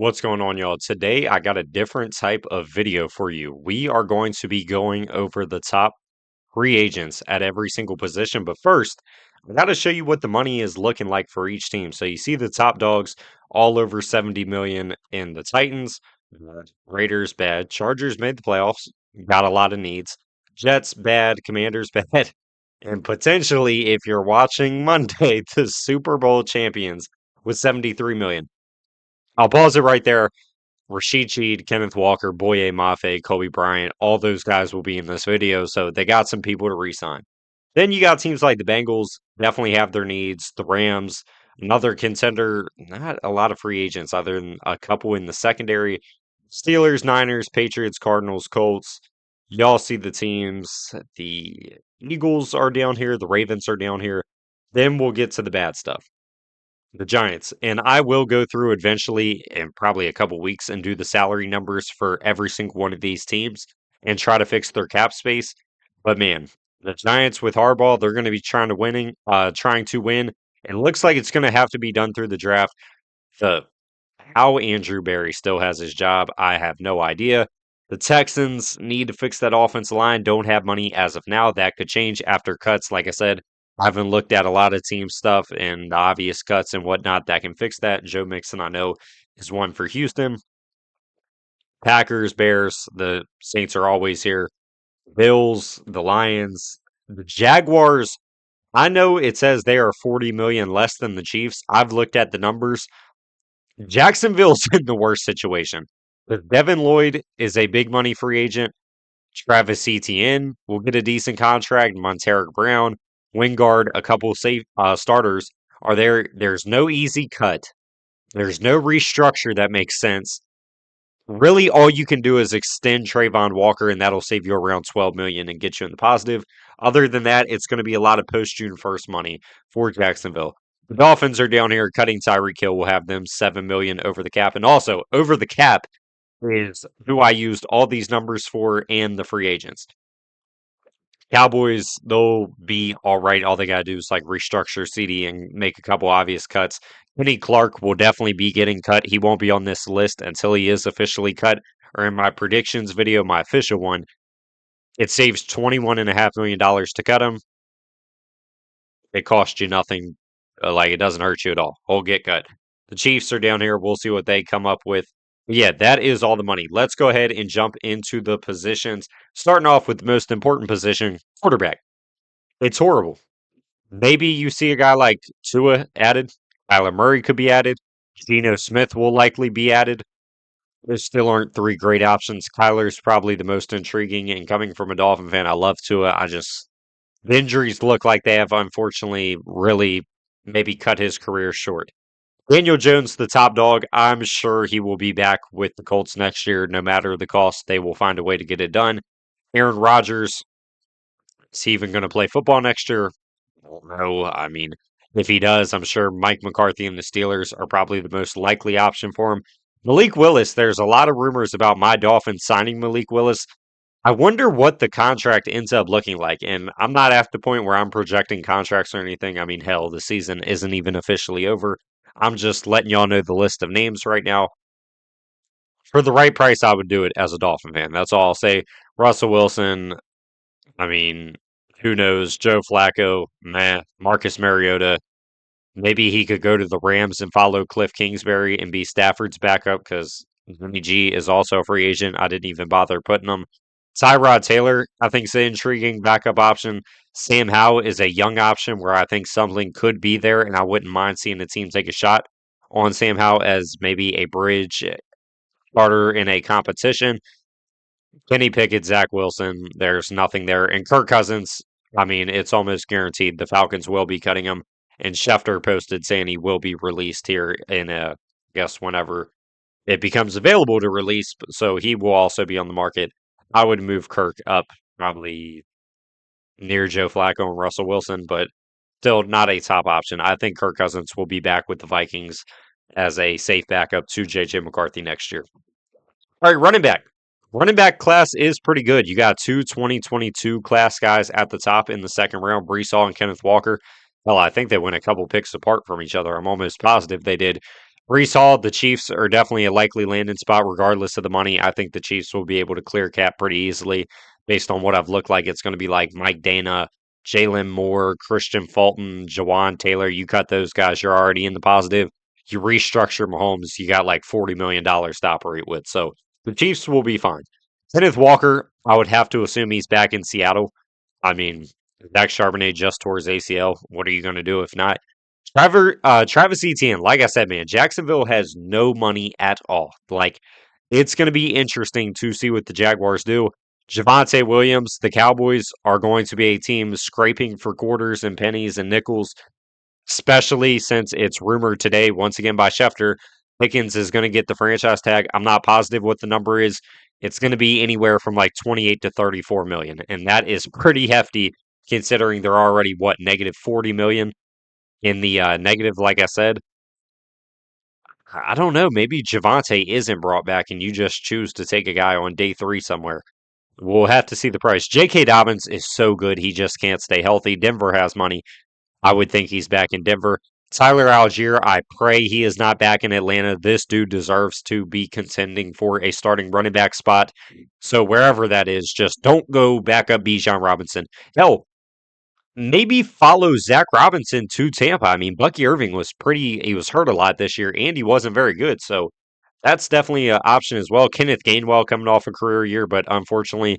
What's going on, y'all? Today, I got a different type of video for you. We are going to be going over the top free agents at every single position. But first, I got to show you what the money is looking like for each team. So you see the top dogs all over 70 million in the Titans, Raiders bad, Chargers made the playoffs, got a lot of needs, Jets bad, Commanders bad, and potentially, if you're watching Monday, the Super Bowl champions with 73 million. I'll pause it right there. Rashid Shaheed, Kenneth Walker, Boye Mafe, Kobe Bryant, all those guys will be in this video, so they got some people to re-sign. Then you got teams like the Bengals, definitely have their needs. The Rams, another contender, not a lot of free agents other than a couple in the secondary. Steelers, Niners, Patriots, Cardinals, Colts. Y'all see the teams. The Eagles are down here, the Ravens are down here. Then we'll get to the bad stuff. The Giants. And I will go through eventually in probably a couple weeks and do the salary numbers for every single one of these teams and try to fix their cap space. But man, the Giants with Harbaugh, they're going to be trying to win. And it looks like it's going to have to be done through the draft. The How Andrew Berry still has his job, I have no idea. The Texans need to fix that offensive line, don't have money as of now. That could change after cuts. Like I said, I haven't looked at a lot of team stuff and the obvious cuts and whatnot that can fix that. Joe Mixon, I know, is one for Houston. Packers, Bears, the Saints are always here. Bills, the Lions, the Jaguars. I know it says they are 40 million less than the Chiefs. I've looked at the numbers. Jacksonville's in the worst situation. But Devin Lloyd is a big money free agent. Travis Etienne will get a decent contract. Monteric Brown, Wingard, a couple safe starters are there. There's no easy cut. There's no restructure that makes sense. Really, all you can do is extend Trayvon Walker, and that'll save you around 12 million and get you in the positive. Other than that, it's going to be a lot of post June 1st money for Jacksonville. The Dolphins are down here cutting Tyreek Hill will have them 7 million over the cap, and also over the cap is who I used all these numbers for and the free agents. Cowboys, they'll be all right. All they got to do is like restructure CD and make a couple obvious cuts. Kenny Clark will definitely be getting cut. He won't be on this list until he is officially cut. Or in my predictions video, my official one, it saves $21.5 million to cut him. It costs you nothing. Like it doesn't hurt you at all. He'll get cut. The Chiefs are down here. We'll see what they come up with. Yeah, that is all the money. Let's go ahead and jump into the positions. Starting off with the most important position, quarterback. It's horrible. Maybe you see a guy like Tua added. Kyler Murray could be added. Geno Smith will likely be added. There still aren't three great options. Kyler's probably the most intriguing, and coming from a Dolphin fan, I love Tua. The injuries look like they have unfortunately really maybe cut his career short. Daniel Jones, the top dog, I'm sure he will be back with the Colts next year. No matter the cost, they will find a way to get it done. Aaron Rodgers, is he even going to play football next year? I don't know. I mean, if he does, I'm sure Mike McCarthy and the Steelers are probably the most likely option for him. Malik Willis, there's a lot of rumors about my Dolphins signing Malik Willis. I wonder what the contract ends up looking like. And I'm not at the point where I'm projecting contracts or anything. I mean, hell, the season isn't even officially over. I'm just letting y'all know the list of names right now. For the right price, I would do it as a Dolphin fan. That's all I'll say. Russell Wilson, I mean, who knows? Joe Flacco, meh. Marcus Mariota, maybe he could go to the Rams and follow Cliff Kingsbury and be Stafford's backup because Jimmy G is also a free agent. I didn't even bother putting him. Tyrod Taylor, I think, is an intriguing backup option. Sam Howell is a young option where I think something could be there, and I wouldn't mind seeing the team take a shot on Sam Howell as maybe a bridge starter in a competition. Kenny Pickett, Zach Wilson, there's nothing there. And Kirk Cousins, I mean, it's almost guaranteed the Falcons will be cutting him. And Schefter posted saying he will be released here in guess whenever it becomes available to release. So he will also be on the market. I would move Kirk up probably near Joe Flacco and Russell Wilson, but still not a top option. I think Kirk Cousins will be back with the Vikings as a safe backup to JJ McCarthy next year. All right, running back. Running back class is pretty good. You got two 2022 class guys at the top in the second round, Brees Hall and Kenneth Walker. Well, I think they went a couple picks apart from each other. I'm almost positive they did. Brees Hall, the Chiefs are definitely a likely landing spot regardless of the money. I think the Chiefs will be able to clear cap pretty easily based on what I've looked like. It's going to be like Mike Dana, Jalen Moore, Christian Fulton, Jawan Taylor. You cut those guys, you're already in the positive. You restructure Mahomes, you got like $40 million to operate with. So the Chiefs will be fine. Kenneth Walker, I would have to assume he's back in Seattle. I mean, Zach Charbonnet just tore his ACL. What are you going to do if not? Travis Etienne, like I said, man, Jacksonville has no money at all. Like, it's going to be interesting to see what the Jaguars do. Javante Williams, the Cowboys are going to be a team scraping for quarters and pennies and nickels, especially since it's rumored today, once again by Schefter, Pickens is going to get the franchise tag. I'm not positive what the number is. It's going to be anywhere from like 28 to 34 million, and that is pretty hefty considering they're already what negative 40 million in the negative, like I said. I don't know. Maybe Javante isn't brought back and you just choose to take a guy on day three somewhere. We'll have to see the price. J.K. Dobbins is so good. He just can't stay healthy. Denver has money. I would think he's back in Denver. Tyler Algier, I pray he is not back in Atlanta. This dude deserves to be contending for a starting running back spot. So wherever that is, just don't go back up Bijan Robinson. Hell, maybe follow Zach Robinson to Tampa. I mean, Bucky Irving was he was hurt a lot this year and he wasn't very good. So that's definitely an option as well. Kenneth Gainwell coming off a career year, but unfortunately,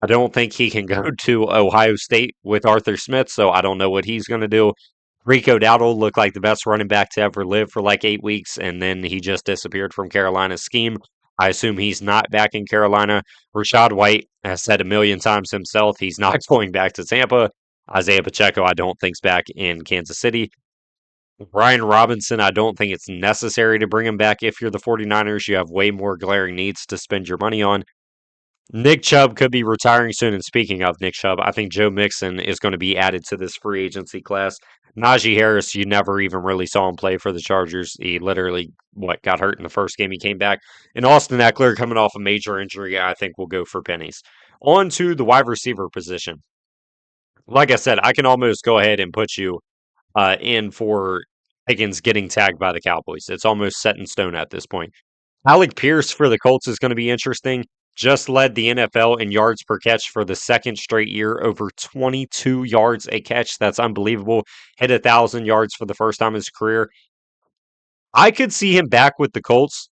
I don't think he can go to Ohio State with Arthur Smith. So I don't know what he's going to do. Rico Dowdle looked like the best running back to ever live for like 8 weeks, and then he just disappeared from Carolina's scheme. I assume he's not back in Carolina. Rashad White has said a million times himself he's not going back to Tampa. Isaiah Pacheco, I don't think's back in Kansas City. Brian Robinson, I don't think it's necessary to bring him back if you're the 49ers. You have way more glaring needs to spend your money on. Nick Chubb could be retiring soon. And speaking of Nick Chubb, I think Joe Mixon is going to be added to this free agency class. Najee Harris, you never even really saw him play for the Chargers. He literally, got hurt in the first game he came back. And Austin Eckler, coming off a major injury, I think will go for pennies. On to the wide receiver position. Like I said, I can almost go ahead and put you in for Higgins getting tagged by the Cowboys. It's almost set in stone at this point. Alec Pierce for the Colts is going to be interesting. Just led the NFL in yards per catch for the second straight year, over 22 yards a catch. That's unbelievable. Hit 1,000 yards for the first time in his career. I could see him back with the Colts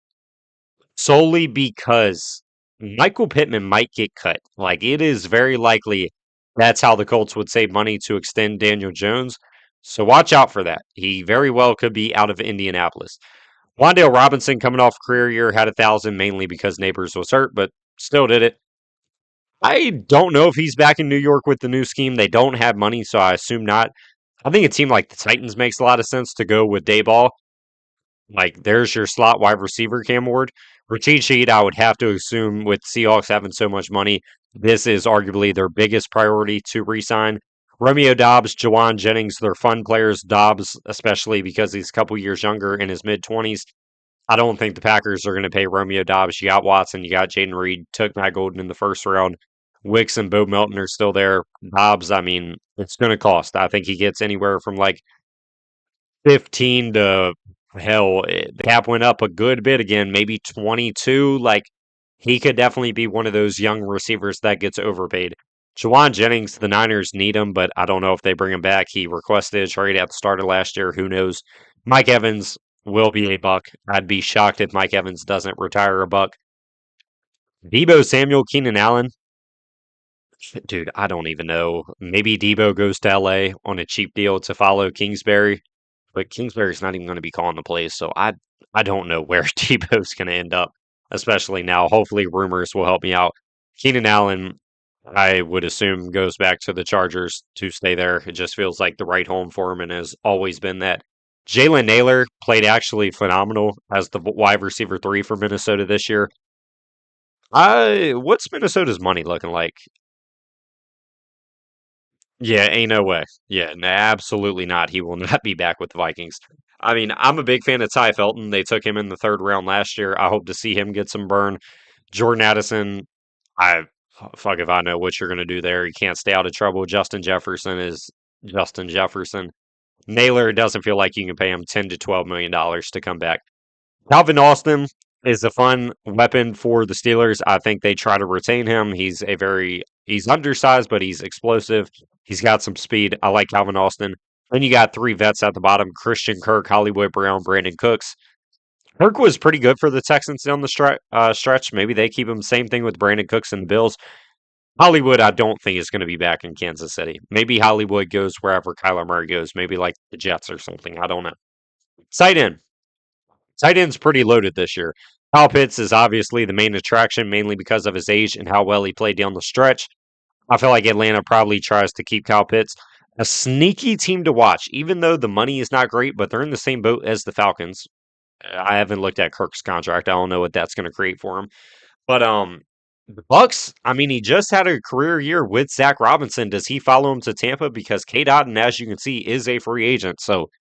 solely because Michael Pittman might get cut. Like, it is very likely that's how the Colts would save money to extend Daniel Jones. So watch out for that. He very well could be out of Indianapolis. Wan'Dale Robinson coming off career year had 1,000 mainly because Neighbors was hurt, but still did it. I don't know if he's back in New York with the new scheme. They don't have money, so I assume not. I think a team like the Titans makes a lot of sense to go with Dayball. Like, there's your slot wide receiver, Cam Ward. Rashid Shaheed, I would have to assume with Seahawks having so much money, this is arguably their biggest priority to re-sign. Romeo Dobbs, Jawan Jennings, they're fun players. Dobbs, especially because he's a couple years younger in his mid-20s. I don't think the Packers are going to pay Romeo Dobbs. You got Watson, you got Jaden Reed, took Matt Golden in the first round. Wicks and Bo Melton are still there. Dobbs, I mean, it's going to cost. I think he gets anywhere from like 15 to hell. The cap went up a good bit again, maybe 22. Like, he could definitely be one of those young receivers that gets overpaid. Jawan Jennings, the Niners need him, but I don't know if they bring him back. He requested a trade at the start of last year. Who knows? Mike Evans will be a buck. I'd be shocked if Mike Evans doesn't retire a buck. Debo Samuel, Keenan Allen. Dude, I don't even know. Maybe Debo goes to LA on a cheap deal to follow Kingsbury, but Kingsbury's not even going to be calling the plays, so I don't know where Debo's going to end up, especially now. Hopefully, rumors will help me out. Keenan Allen, I would assume, goes back to the Chargers to stay there. It just feels like the right home for him and has always been that. Jalen Naylor played actually phenomenal as the wide receiver 3 for Minnesota this year. What's Minnesota's money looking like? Yeah, ain't no way. Yeah, absolutely not. He will not be back with the Vikings. I mean, I'm a big fan of Ty Felton. They took him in the third round last year. I hope to see him get some burn. Jordan Addison, I fuck if I know what you're going to do there. He can't stay out of trouble. Justin Jefferson is Justin Jefferson. Naylor doesn't feel like you can pay him 10 to 12 million dollars to come back. Calvin Austin is a fun weapon for the Steelers. I think they try to retain him. He's undersized, but he's explosive. He's got some speed. I like Calvin Austin. Then you got three vets at the bottom: Christian Kirk, Hollywood Brown, Brandon Cooks. Kirk was pretty good for the Texans down the stretch. Maybe they keep him. Same thing with Brandon Cooks and the Bills. Hollywood, I don't think is going to be back in Kansas City. Maybe Hollywood goes wherever Kyler Murray goes. Maybe like the Jets or something. I don't know. Tight end. Tight end's pretty loaded this year. Kyle Pitts is obviously the main attraction, mainly because of his age and how well he played down the stretch. I feel like Atlanta probably tries to keep Kyle Pitts. A sneaky team to watch, even though the money is not great, but they're in the same boat as the Falcons. I haven't looked at Kirk's contract. I don't know what that's going to create for him. But the Bucks, I mean, he just had a career year with Zach Robinson. Does he follow him to Tampa? Because K. Dotton, as you can see, is a free agent. So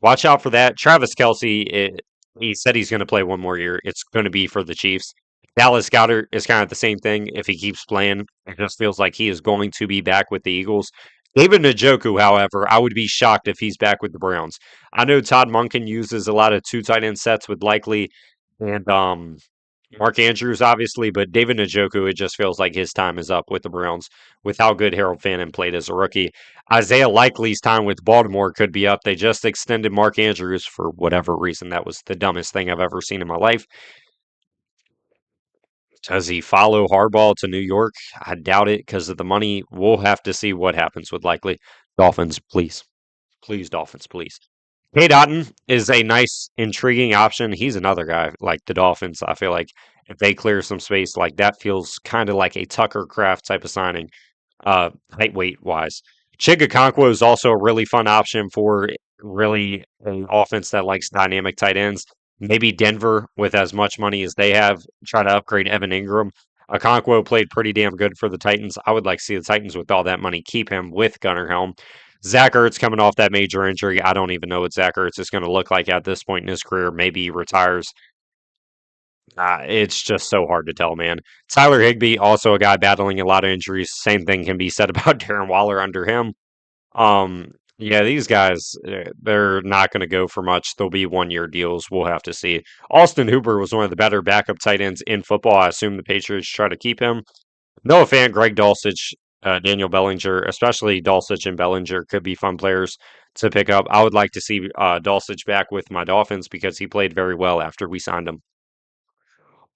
watch out for that. Travis Kelsey, he said he's going to play one more year. It's going to be for the Chiefs. Dallas Goddard is kind of the same thing. If he keeps playing, it just feels like he is going to be back with the Eagles. David Njoku, however, I would be shocked if he's back with the Browns. I know Todd Monken uses a lot of two tight end sets with Likely and Mark Andrews, obviously, but David Njoku, it just feels like his time is up with the Browns with how good Harold Fannin played as a rookie. Isaiah Likely's time with Baltimore could be up. They just extended Mark Andrews for whatever reason. That was the dumbest thing I've ever seen in my life. Does he follow Harbaugh to New York? I doubt it because of the money. We'll have to see what happens with Likely. Dolphins, please. Please, Dolphins, please. Kate Otten is a nice, intriguing option. He's another guy like the Dolphins. I feel like if they clear some space, like that feels kind of like a Tucker Craft type of signing, height weight wise. Chigakonkwo is also a really fun option for really an offense that likes dynamic tight ends. Maybe Denver, with as much money as they have, try to upgrade Evan Ingram. Okonkwo played pretty damn good for the Titans. I would like to see the Titans, with all that money, keep him with Gunnar Helm. Zach Ertz coming off that major injury. I don't even know what Zach Ertz is going to look like at this point in his career. Maybe he retires. It's just so hard to tell, man. Tyler Higbee, also a guy battling a lot of injuries. Same thing can be said about Darren Waller under him. Yeah, these guys, they're not going to go for much. They'll be 1 year deals. We'll have to see. Austin Hooper was one of the better backup tight ends in football. I assume the Patriots try to keep him. Noah Fant, Greg Dulcich, Daniel Bellinger, especially Dulcich and Bellinger could be fun players to pick up. I would like to see Dulcich back with my Dolphins because he played very well after we signed him.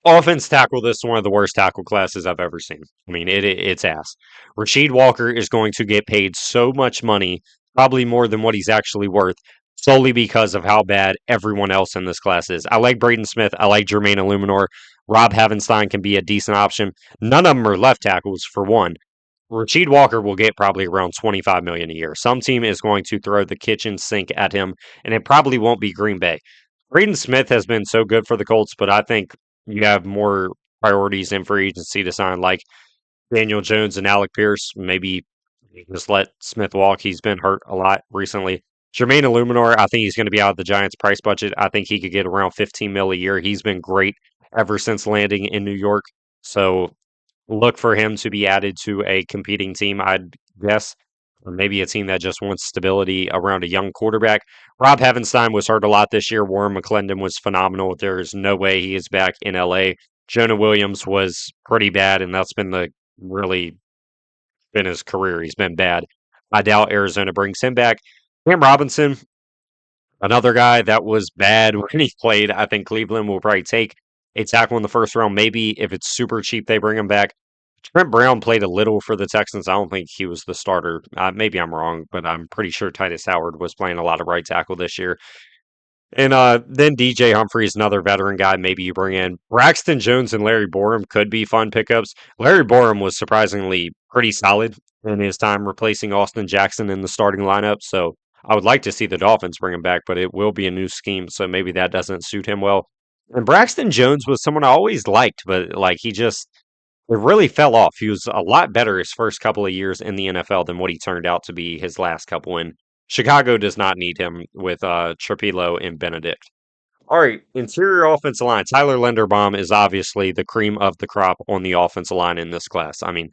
Offense tackle, this is one of the worst tackle classes I've ever seen. I mean, it's ass. Rasheed Walker is going to get paid so much money, probably more than what he's actually worth, solely because of how bad everyone else in this class is. I like Braden Smith. I like Jermaine Illuminor. Rob Havenstein can be a decent option. None of them are left tackles, for one. Rasheed Walker will get probably around 25 million a year. Some team is going to throw the kitchen sink at him, and it probably won't be Green Bay. Braden Smith has been so good for the Colts, but I think you have more priorities in free agency to sign, like Daniel Jones and Alec Pierce. Maybe you just let Smith walk. He's been hurt a lot recently. Jermaine Illuminor, I think he's going to be out of the Giants' price budget. I think he could get around 15 mil a year. He's been great ever since landing in New York. So look for him to be added to a competing team, I'd guess. Or maybe a team that just wants stability around a young quarterback. Rob Havenstein was hurt a lot this year. Warren McClendon was phenomenal. There is no way he is back in LA. Jonah Williams was pretty bad, and that's been the really been his career. He's been bad. I doubt Arizona brings him back. Cam Robinson, another guy that was bad when he played. I think Cleveland will probably take a tackle in the first round. Maybe if it's super cheap, they bring him back. Trent Brown played a little for the Texans. I don't think he was the starter. Maybe I'm wrong, but I'm pretty sure Titus Howard was playing a lot of right tackle this year. And then DJ Humphries, another veteran guy, maybe you bring in. Braxton Jones and Larry Borum could be fun pickups. Larry Borum was surprisingly pretty solid in his time replacing Austin Jackson in the starting lineup. So I would like to see the Dolphins bring him back, but it will be a new scheme. So maybe that doesn't suit him well. And Braxton Jones was someone I always liked, but like he just it really fell off. He was a lot better his first couple of years in the NFL than what he turned out to be his last couple in. Chicago does not need him with Trapilo and Benedict. All right, interior offensive line. Tyler Linderbaum is obviously the cream of the crop on the offensive line in this class. I mean,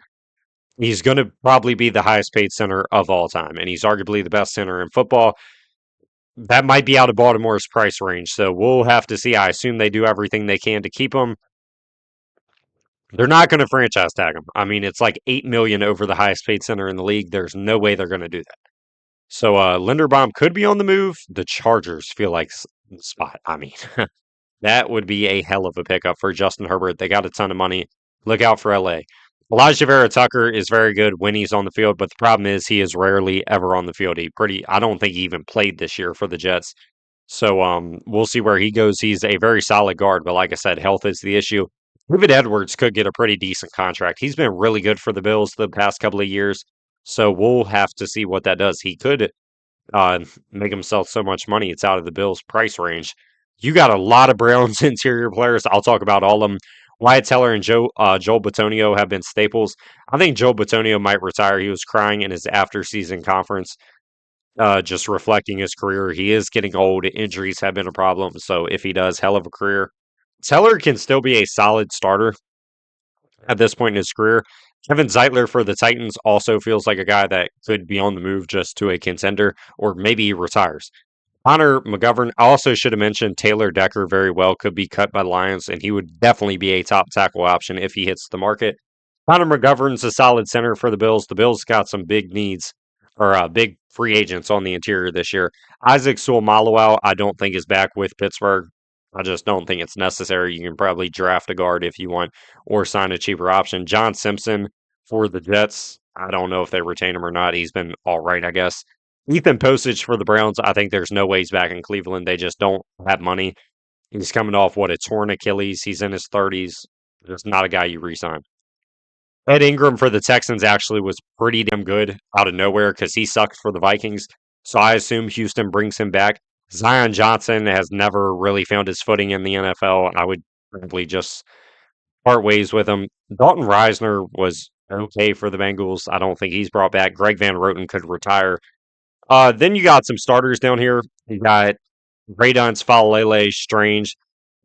he's going to probably be the highest paid center of all time, and he's arguably the best center in football. that might be out of Baltimore's price range. So we'll have to see. I assume they do everything they can to keep him. They're not going to franchise tag him. I mean, it's like 8 million over the highest paid center in the league. There's no way they're going to do that. So Linderbaum could be on the move. The Chargers feel like the spot. I mean, that would be a hell of a pickup for Justin Herbert. They got a ton of money. Look out for LA. Elijah Vera Tucker is very good when he's on the field, but the problem is he is rarely ever on the field. I don't think he even played this year for the Jets. So we'll see where he goes. He's a very solid guard, but like I said, health is the issue. David Edwards could get a pretty decent contract. He's been really good for the Bills the past couple of years. So we'll have to see what that does. He could uh, make himself so much money, it's out of the Bills' price range. You got a lot of Browns interior players. I'll talk about all of them. Wyatt Teller and Joel Bitonio have been staples. I think Joel Bitonio might retire. He was crying in his after-season conference, just reflecting his career. He is getting old. Injuries have been a problem. So if he does, hell of a career. Teller can still be a solid starter at this point in his career. Kevin Zeitler for the Titans also feels like a guy that could be on the move just to a contender, or maybe he retires. Connor McGovern, I also should have mentioned Taylor Decker very well, could be cut by the Lions, and he would definitely be a top tackle option if he hits the market. Connor McGovern's a solid center for the Bills. The Bills got some big needs, or big free agents on the interior this year. Isaac Seumalo, I don't think is back with Pittsburgh. I just don't think it's necessary. You can probably draft a guard if you want, or sign a cheaper option. John Simpson for the Jets. I don't know if they retain him or not. He's been all right, I guess. Ethan Postage for the Browns. I think there's no way he's back in Cleveland. They just don't have money. He's coming off a torn Achilles. He's in his 30s. Just not a guy you resign. Ed Ingram for the Texans actually was pretty damn good out of nowhere because he sucked for the Vikings. So I assume Houston brings him back. Zion Johnson has never really found his footing in the NFL. I would probably just part ways with him. Dalton Reisner was okay for the Bengals. I don't think he's brought back. Greg Van Roten could retire. Then you got some starters down here. You got Radunz, Falalele, Strange.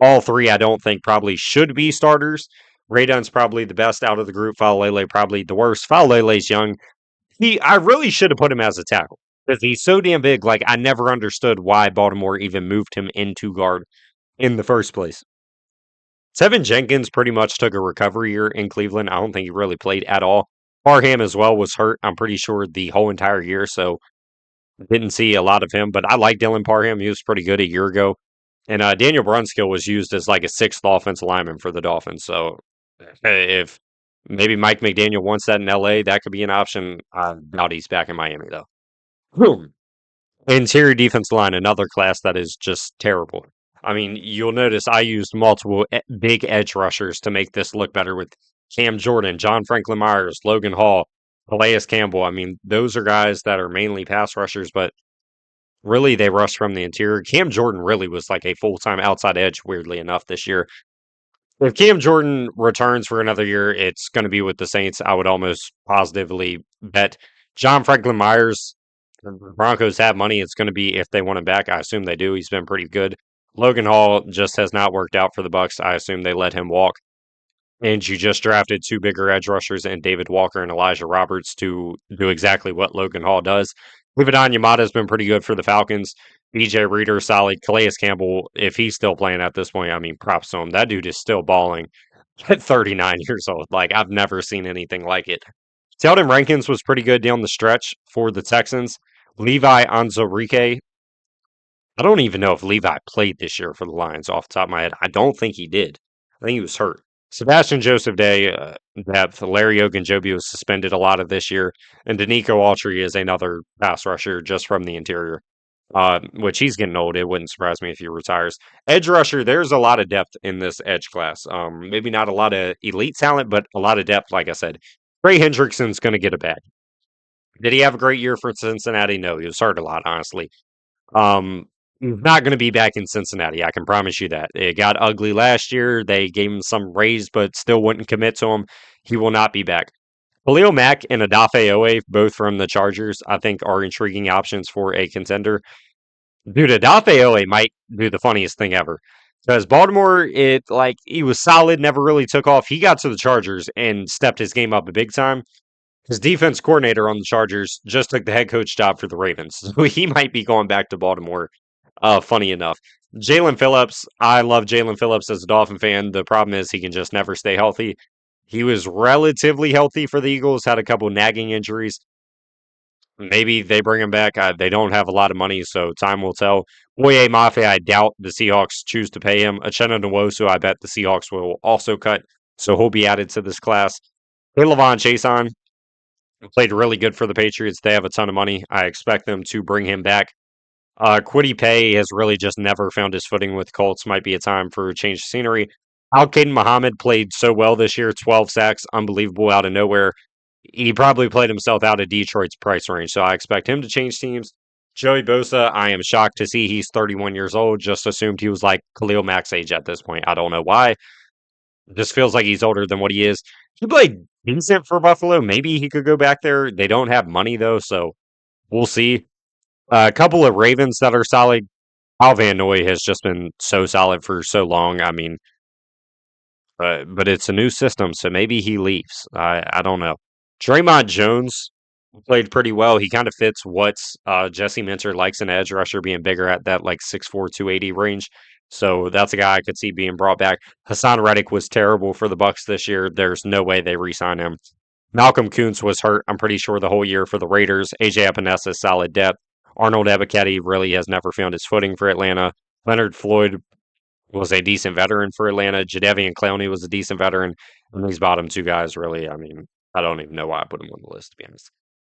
All three, I don't think probably should be starters. Radun's probably the best out of the group. Falalele probably the worst. Falalele's young. I really should have put him as a tackle because he's so damn big. Like I never understood why Baltimore even moved him into guard in the first place. Tevin Jenkins pretty much took a recovery year in Cleveland. I don't think he really played at all. Parham as well was hurt. I'm pretty sure the whole entire year, so didn't see a lot of him. But I like Dylan Parham. He was pretty good a year ago. And Daniel Brunskill was used as like a sixth offensive lineman for the Dolphins. So if maybe Mike McDaniel wants that in LA, that could be an option. I doubt he's back in Miami though. Boom. Interior defense line, another class that is just terrible. I mean, you'll notice I used multiple big edge rushers to make this look better with Cam Jordan, John Franklin Myers, Logan Hall, Calais Campbell. I mean, those are guys that are mainly pass rushers, but really they rush from the interior. Cam Jordan really was like a full time outside edge, weirdly enough, this year. If Cam Jordan returns for another year, it's going to be with the Saints. I would almost positively bet John Franklin Myers. The Broncos have money. It's going to be if they want him back. I assume they do. He's been pretty good. Logan Hall just has not worked out for the Bucks. I assume they let him walk. And you just drafted two bigger edge rushers and David Walker and Elijah Roberts to do exactly what Logan Hall does. David Onyemata has been pretty good for the Falcons. BJ Reader, solid. Calais Campbell, if he's still playing at this point, I mean, props to him. That dude is still balling at 39 years old. Like, I've never seen anything like it. Sheldon Rankins was pretty good down the stretch for the Texans. Levi Onwuzurike, I don't even know if Levi played this year for the Lions off the top of my head. I don't think he did. I think he was hurt. Sebastian Joseph Day, depth. Larry Ogunjobi was suspended a lot of this year. And Danico Autry is another pass rusher just from the interior, which he's getting old. It wouldn't surprise me if he retires. Edge rusher, there's a lot of depth in this edge class. Maybe not a lot of elite talent, but a lot of depth, like I said. Trey Hendrickson's going to get a bag. Did he have a great year for Cincinnati? No, he was hurt a lot, honestly. Um, he's not going to be back in Cincinnati. I can promise you that. It got ugly last year. They gave him some raise, but still wouldn't commit to him. He will not be back. Khalil Mack and Odafe Owe, both from the Chargers, I think are intriguing options for a contender. Dude, Odafe Owe might do the funniest thing ever. Because Baltimore, he was solid, never really took off. He got to the Chargers and stepped his game up a big time. His defense coordinator on the Chargers just took the head coach job for the Ravens, so he might be going back to Baltimore. Funny enough. Jalen Phillips, I love Jalen Phillips as a Dolphin fan. The problem is he can just never stay healthy. He was relatively healthy for the Eagles, had a couple nagging injuries. Maybe they bring him back. They don't have a lot of money, so time will tell. Boye Mafe, I doubt the Seahawks choose to pay him. Uchenna Nwosu, I bet the Seahawks will also cut, so he'll be added to this class. Levon Chason played really good for the Patriots. They have a ton of money. I expect them to bring him back. Quiddy Pay has really just never found his footing with Colts. Might be a time for a change of scenery. Al Qaeda Muhammad played so well this year, 12 sacks, unbelievable out of nowhere. He probably played himself out of Detroit's price range, so I expect him to change teams. Joey Bosa, I am shocked to see he's 31 years old. Just assumed he was like Khalil Mack's age at this point. I don't know why. It just feels like he's older than what he is. He played decent for Buffalo. Maybe he could go back there. They don't have money though, so we'll see. A couple of Ravens that are solid. Al Van Noy has just been so solid for so long. I mean, but it's a new system, so maybe he leaves. I don't know. Draymond Jones played pretty well. He kind of fits what Jesse Minter likes an edge rusher, being bigger at that like 6'4", 280 range. So that's a guy I could see being brought back. Hassan Reddick was terrible for the Bucks this year. There's no way they re-sign him. Malcolm Kuntz was hurt, I'm pretty sure, the whole year for the Raiders. AJ Epinesa, solid depth. Arnold Ebiketie really has never found his footing for Atlanta. Leonard Floyd was a decent veteran for Atlanta. Jadeveon Clowney was a decent veteran. And these bottom two guys, really, I mean, I don't even know why I put them on the list, to be honest.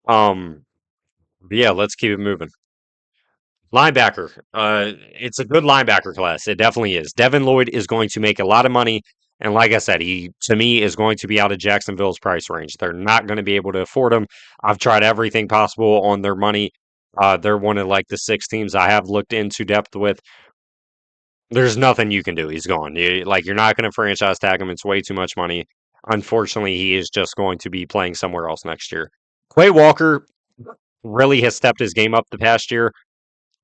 Um, but yeah, let's keep it moving. Linebacker. It's a good linebacker class. It definitely is. Devin Lloyd is going to make a lot of money. And like I said, he, to me, is going to be out of Jacksonville's price range. They're not going to be able to afford him. I've tried everything possible on their money. They're one of like the six teams I have looked into depth with. There's nothing you can do. He's gone. You're not going to franchise tag him. It's way too much money. Unfortunately, he is just going to be playing somewhere else next year. Quay Walker really has stepped his game up the past year.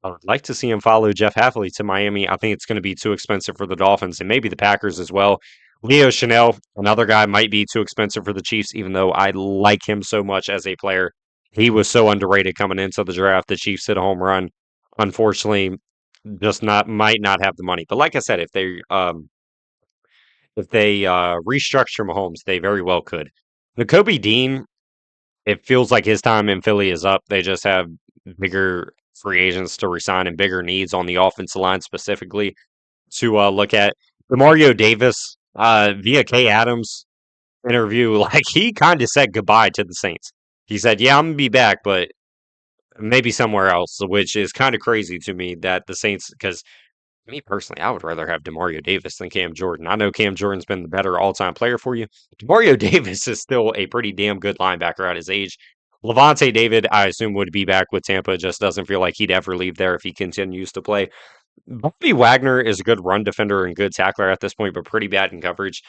I would like to see him follow Jeff Hafley to Miami. I think it's going to be too expensive for the Dolphins and maybe the Packers as well. Leo Chanel, another guy, might be too expensive for the Chiefs, even though I like him so much as a player. He was so underrated coming into the draft. The Chiefs hit a home run. Unfortunately, just not might not have the money. But like I said, if they restructure Mahomes, they very well could. Nakobe Dean, it feels like his time in Philly is up. They just have bigger free agents to resign and bigger needs on the offensive line specifically to look at. Mario Davis, via Kay Adams interview, like he kind of said goodbye to the Saints. He said, "Yeah, I'm gonna be back, but maybe somewhere else," which is kind of crazy to me that the Saints, because me personally, I would rather have Demario Davis than Cam Jordan. I know Cam Jordan's been the better all-time player for you. Demario Davis is still a pretty damn good linebacker at his age. Levante David, I assume, would be back with Tampa. Just doesn't feel like he'd ever leave there if he continues to play. Bobby Wagner is a good run defender and good tackler at this point, but pretty bad in coverage.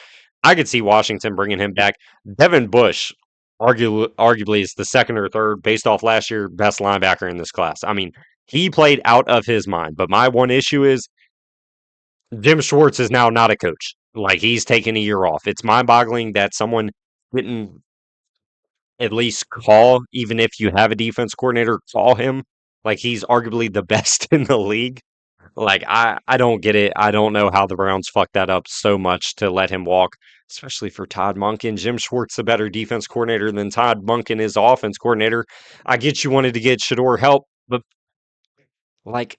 I could see Washington bringing him back. Devin Bush, arguably, is the second or third, based off last year, best linebacker in this class. I mean, he played out of his mind. But my one issue is Jim Schwartz is now not a coach. Like he's taking a year off. It's mind-boggling that someone didn't at least call, even if you have a defense coordinator, call him. Like he's arguably the best in the league. Like I don't get it. I don't know how the Browns fucked that up so much to let him walk, especially for Todd Monken. Jim Schwartz a better defense coordinator than Todd Monken is offense coordinator. I get you wanted to get Shador help, but like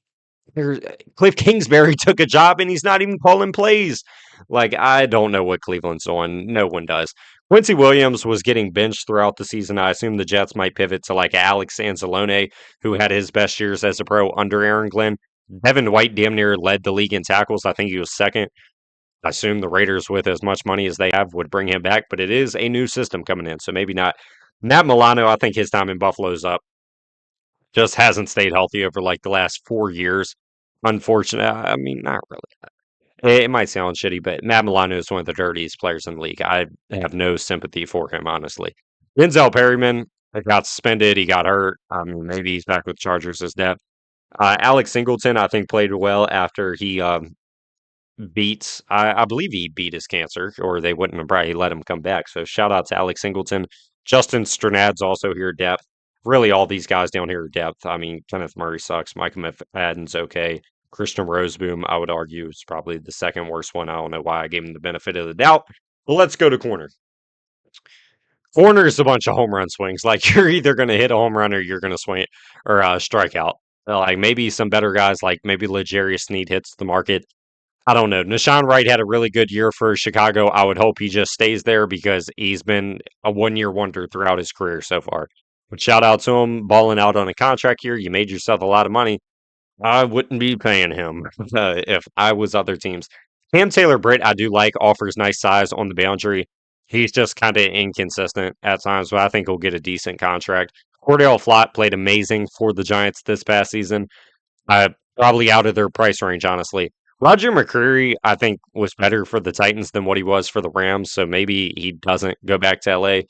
there's Cliff Kingsbury took a job and he's not even calling plays. Like I don't know what Cleveland's doing. No one does. Quincy Williams was getting benched throughout the season. I assume the Jets might pivot to like Alex Anzalone, who had his best years as a pro under Aaron Glenn. Devin White damn near led the league in tackles. I think he was second. I assume the Raiders, with as much money as they have, would bring him back, but it is a new system coming in, so maybe not. Matt Milano, I think his time in Buffalo's up. Just hasn't stayed healthy over like the last 4 years. Unfortunate. I mean, not really. It might sound shitty, but Matt Milano is one of the dirtiest players in the league. I have no sympathy for him, honestly. Denzel Perryman got suspended. He got hurt. Maybe he's back with Chargers as depth. Alex Singleton, I think, played well after he I believe he beat his cancer, or they wouldn't have probably let him come back. So shout out to Alex Singleton. Justin Sternad's also here depth. Really, all these guys down here are depth. I mean, Kenneth Murray sucks. Micah McFadden's okay. Christian Roseboom, I would argue, is probably the second worst one. I don't know why I gave him the benefit of the doubt. But let's go to corner. Corner is a bunch of home run swings. Like you're either going to hit a home run or you're going to swing or strike out. Like maybe some better guys, like maybe Legarius Sneed hits the market. I don't know. Nashawn Wright had a really good year for Chicago. I would hope he just stays there because he's been a 1 year wonder throughout his career so far. But shout out to him, balling out on a contract year. You made yourself a lot of money. I wouldn't be paying him if I was other teams. Cam Taylor Britt, I do like, offers nice size on the boundary. He's just kind of inconsistent at times, but I think he'll get a decent contract. Cordell Flott played amazing for the Giants this past season. Probably out of their price range, honestly. Roger McCreary, I think, was better for the Titans than what he was for the Rams, so maybe he doesn't go back to LA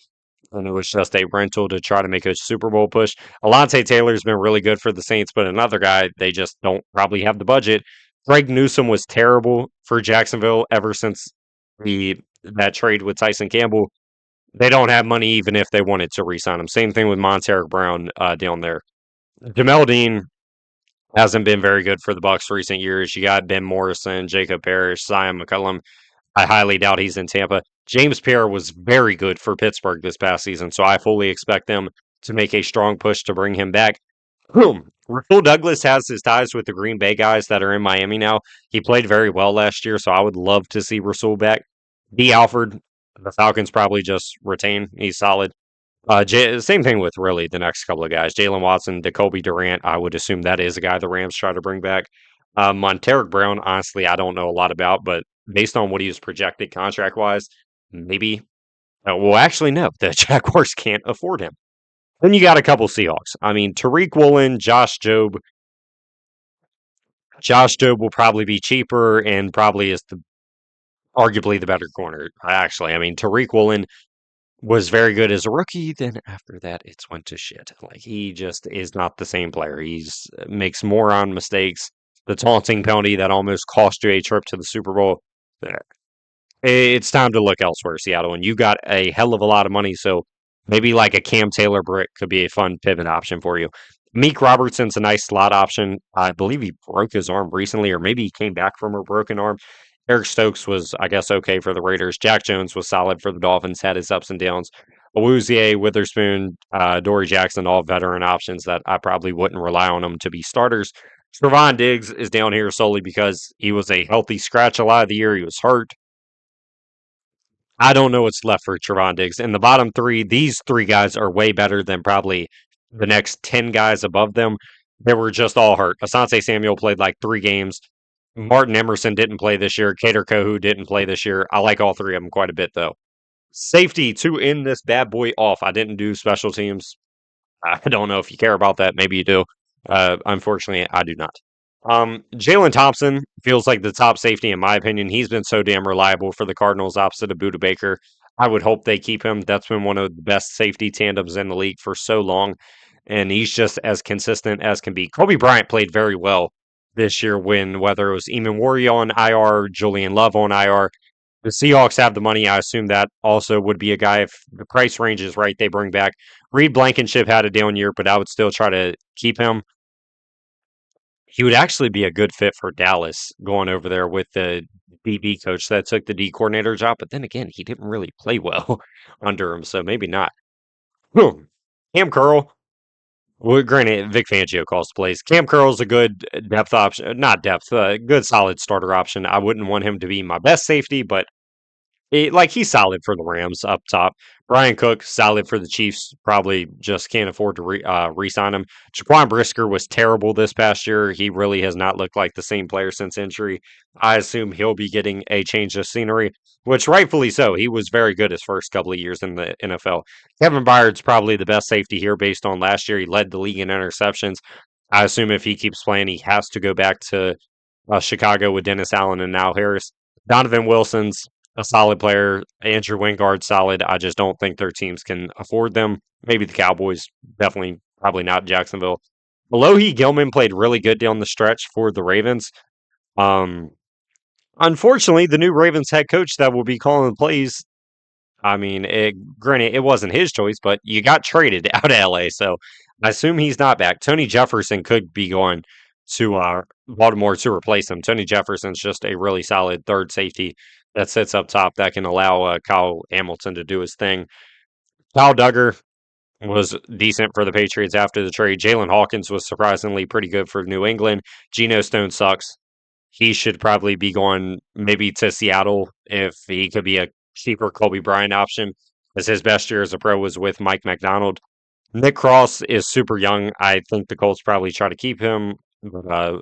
and it was just a rental to try to make a Super Bowl push. Alontae Taylor's been really good for the Saints, but another guy, they just don't probably have the budget. Greg Newsome was terrible for Jacksonville ever since that trade with Tyson Campbell. They don't have money even if they wanted to re-sign him. Same thing with Montero Brown down there. Jamel Dean hasn't been very good for the Bucs recent years. You got Ben Morrison, Jacob Parrish, Zion McCullum. I highly doubt he's in Tampa. James Pierre was very good for Pittsburgh this past season, so I fully expect them to make a strong push to bring him back. Boom. Rasul Douglas has his ties with the Green Bay guys that are in Miami now. He played very well last year, so I would love to see Rasul back. D. Alford, the Falcons probably just retain. He's solid. Same thing with really the next couple of guys. Jalen Watson, Jacoby Durant. I would assume that is a guy the Rams try to bring back. Monteric Brown, honestly, I don't know a lot about, but based on what he was projected contract wise, maybe. Well, actually, no. The Jaguars can't afford him. Then you got a couple Seahawks. I mean, Tariq Woolen, Josh Jobe. Josh Jobe will probably be cheaper and probably is arguably the better corner. Actually, I mean, Tariq Woolen was very good as a rookie. Then after that, it's went to shit. Like he just is not the same player. He's makes moron mistakes. The taunting penalty that almost cost you a trip to the Super Bowl. It's time to look elsewhere, Seattle. And you got a hell of a lot of money, so maybe like a Cam Taylor Brick could be a fun pivot option for you. Meek Robertson's a nice slot option. I believe he broke his arm recently, or maybe he came back from a broken arm. Eric Stokes was, I guess, okay for the Raiders. Jack Jones was solid for the Dolphins, had his ups and downs. Awuzie, Witherspoon, Dory Jackson, all veteran options that I probably wouldn't rely on them to be starters. Trevon Diggs is down here solely because he was a healthy scratch a lot of the year. He was hurt. I don't know what's left for Trevon Diggs. In the bottom three, these three guys are way better than probably the next 10 guys above them. They were just all hurt. Asante Samuel played like 3 games. Martin Emerson didn't play this year. Cater Kohu didn't play this year. I like all three of them quite a bit, though. Safety to end this bad boy off. I didn't do special teams. I don't know if you care about that. Maybe you do. Unfortunately, I do not. Jalen Thompson feels like the top safety in my opinion. He's been so damn reliable for the Cardinals opposite of Buda Baker. I would hope they keep him. That's been one of the best safety tandems in the league for so long. And he's just as consistent as can be. Kobe Bryant played very well this year when whether it was Eamon Warrior on IR, Julian Love on IR. The Seahawks have the money. I assume that also would be a guy if the price range is right, they bring back. Reed Blankenship had a down year, but I would still try to keep him. He would actually be a good fit for Dallas going over there with the DB coach that took the D coordinator job. But then again, he didn't really play well under him, so maybe not. Boom. Cam Curl. Well, granted, Vic Fangio calls the plays. Cam Curl's a good depth option, not depth, good solid starter option. I wouldn't want him to be my best safety, but he's solid for the Rams up top. Brian Cook solid for the Chiefs. Probably just can't afford to re-sign him. Jaquan Brisker was terrible this past year. He really has not looked like the same player since injury. I assume he'll be getting a change of scenery, which rightfully so. He was very good his first couple of years in the NFL. Kevin Byard's probably the best safety here based on last year. He led the league in interceptions. I assume if he keeps playing, he has to go back to Chicago with Dennis Allen and now Harris. Donovan Wilson's a solid player. Andrew Wingard, solid. I just don't think their teams can afford them. Maybe the Cowboys, definitely, probably not Jacksonville. Alohi Gilman played really good down the stretch for the Ravens. Um, Unfortunately, the new Ravens head coach that will be calling the plays I mean, granted, it wasn't his choice, but you got traded out of LA, so I assume he's not back. Tony Jefferson could be going to Baltimore to replace him. Tony Jefferson's just a really solid third safety that sits up top that can allow Kyle Hamilton to do his thing. Kyle Duggar was decent for the Patriots after the trade. Jalen Hawkins was surprisingly pretty good for New England. Geno Stone sucks. He should probably be going maybe to Seattle if he could be a cheaper Kobe Bryant option, as his best year as a pro was with Mike McDonald. Nick Cross is super young. I think the Colts probably try to keep him. But,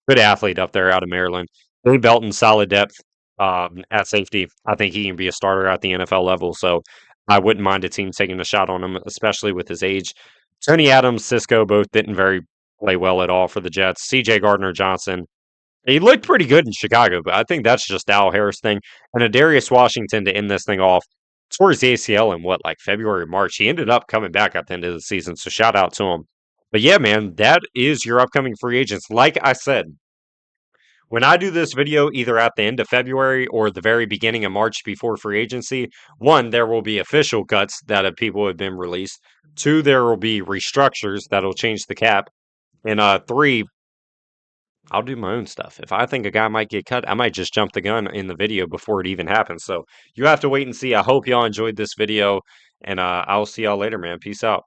good athlete up there out of Maryland. Dave Belton, solid depth at safety. I think he can be a starter at the NFL level. So I wouldn't mind a team taking a shot on him, especially with his age. Tony Adams, Cisco both didn't very play well at all for the Jets. CJ Gardner Johnson, he looked pretty good in Chicago, but I think that's just Al Harris thing. And a Darius Washington to end this thing off towards the ACL in what, like February, March. He ended up coming back at the end of the season, so shout out to him. But yeah, man, that is your upcoming free agents. Like I said, when I do this video, either at the end of February or the very beginning of March before free agency, one, there will be official cuts that have people have been released. Two, there will be restructures that'll change the cap. And three, I'll do my own stuff. If I think a guy might get cut, I might just jump the gun in the video before it even happens. So you have to wait and see. I hope y'all enjoyed this video, and I'll see y'all later, man. Peace out.